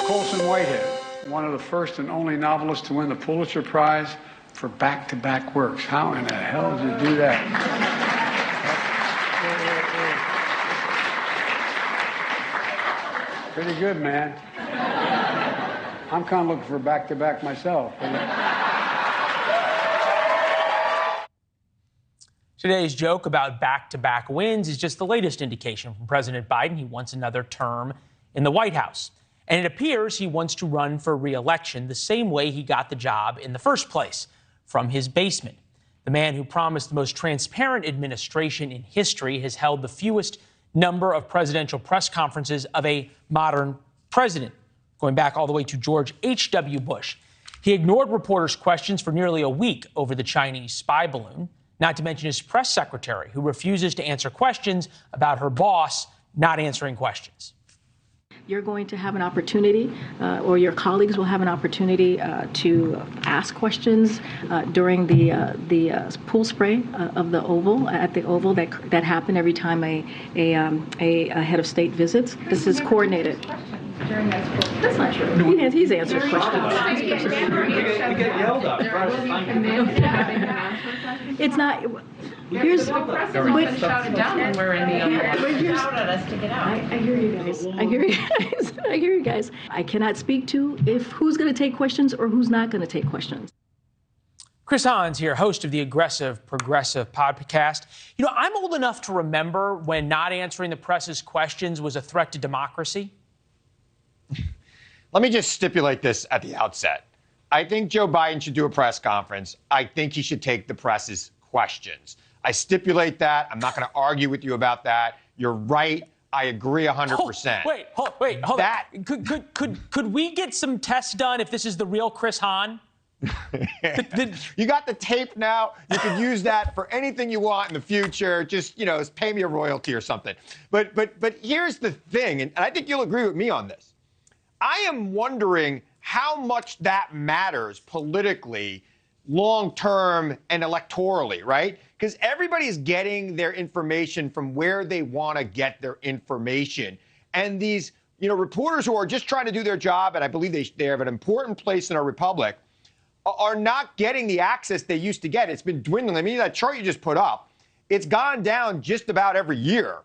Colson Whitehead, one of the first and only novelists to win the Pulitzer Prize for back-to-back works. How in the hell did you do that? Pretty good, man. I'm kind of looking for back-to-back myself. Today's joke about back-to-back wins is just the latest indication from President Biden. He wants another term in the White House. And it appears he wants to run for re-election the same way he got the job in the first place, from his basement. The man who promised the most transparent administration in history has held the fewest number of presidential press conferences of a modern president, going back all the way to George H.W. Bush. He ignored reporters' questions for nearly a week over the Chinese spy balloon, not to mention his press secretary, who refuses to answer questions about her boss not answering questions. You're going to have an opportunity, or your colleagues will have an opportunity to ask questions during the pool spray of the Oval, at the Oval that happen every time a head of state visits. This is coordinated. That's not true. He's answered questions. We get yelled at. It's not. Here's shouted down when we're in the shouted at us to get out. I hear you guys. I hear you guys. I cannot speak to who's going to take questions or who's not going to take questions. Chris Hahn's here, host of the Aggressive Progressive podcast. You know, I'm old enough to remember when not answering the press's questions was a threat to democracy. Let me just stipulate this at the outset. I think Joe Biden should do a press conference. I think he should take the press's questions. I stipulate that. I'm not going to argue with you about that. You're right. I agree 100%. Wait, hold on. Could we get some tests done if this is the real Chris Hahn? You got the tape now. You can use that for anything you want in the future. Just, pay me a royalty or something. But here's the thing, and I think you'll agree with me on this. I am wondering how much that matters politically, long-term and electorally, right? Because everybody's getting their information from where they want to get their information. And these, reporters who are just trying to do their job, and I believe they have an important place in our republic, are not getting the access they used to get. It's been dwindling. I mean, that chart you just put up, it's gone down just about every year.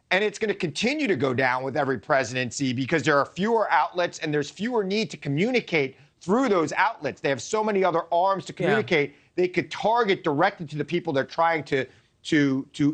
And it's going to continue to go down with every presidency because there are fewer outlets and there's fewer need to communicate through those outlets. They have so many other arms to communicate. Yeah. They could target directly to the people they're trying to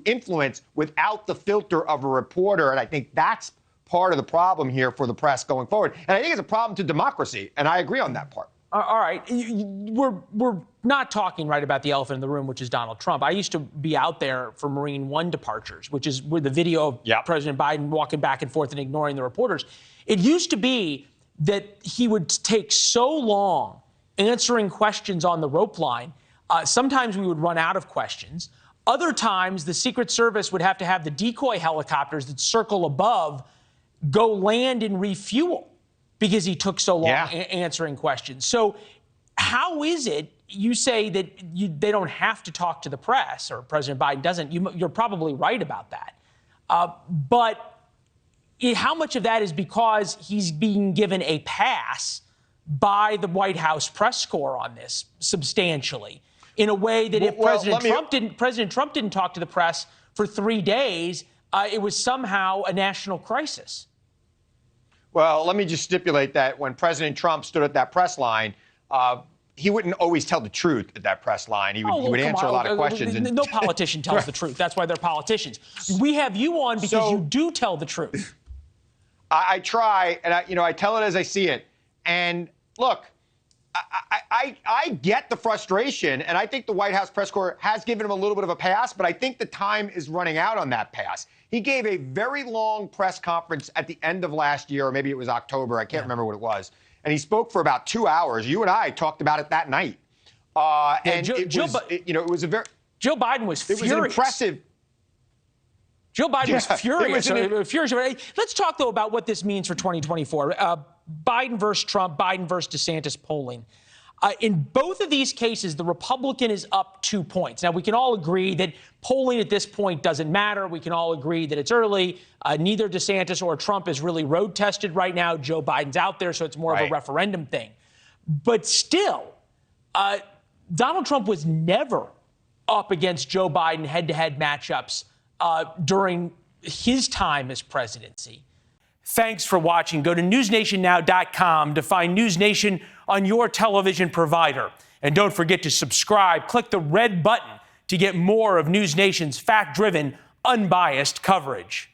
influence without the filter of a reporter. And I think that's part of the problem here for the press going forward. And I think it's a problem to democracy. And I agree on that part. All right. We're not talking right about the elephant in the room, which is Donald Trump. I used to be out there for Marine One departures, which is where the video of President Biden walking back and forth and ignoring the reporters. It used to be that he would take so long answering questions on the rope line. Sometimes we would run out of questions. Other times, the Secret Service would have to have the decoy helicopters that circle above go land and refuel, because he took so long answering questions. So how is it you say that they don't have to talk to the press, or President Biden doesn't? You're probably right about that. But how much of that is because he's being given a pass by the White House press corps on this substantially, in a way that if President Trump didn't talk to the press for 3 days, it was somehow a national crisis? Well, let me just stipulate that when President Trump stood at that press line, he wouldn't always tell the truth at that press line. He would answer a lot of questions. No politician tells the truth. That's why they're politicians. We have you on because you do tell the truth. I try, and I tell it as I see it. And look, I get the frustration, and I think the White House press corps has given him a little bit of a pass, but I think the time is running out on that pass. He gave a very long press conference at the end of last year, or maybe it was October. I can't remember what it was. And he spoke for about 2 hours. You and I talked about it that night. It was a very... Joe Biden was furious. It was an impressive... Joe Biden was furious. Let's talk, though, about what this means for 2024. Biden versus Trump, Biden versus DeSantis polling. In both of these cases, the Republican is up 2 points. Now, we can all agree that polling at this point doesn't matter. We can all agree that it's early. Neither DeSantis or Trump is really road tested right now. Joe Biden's out there, so it's more of a referendum thing. But still, Donald Trump was never up against Joe Biden head-to-head matchups during his time as presidency. Thanks for watching. Go to newsnationnow.com to find NewsNation on your television provider. And don't forget to subscribe. Click the red button to get more of NewsNation's fact-driven, unbiased coverage.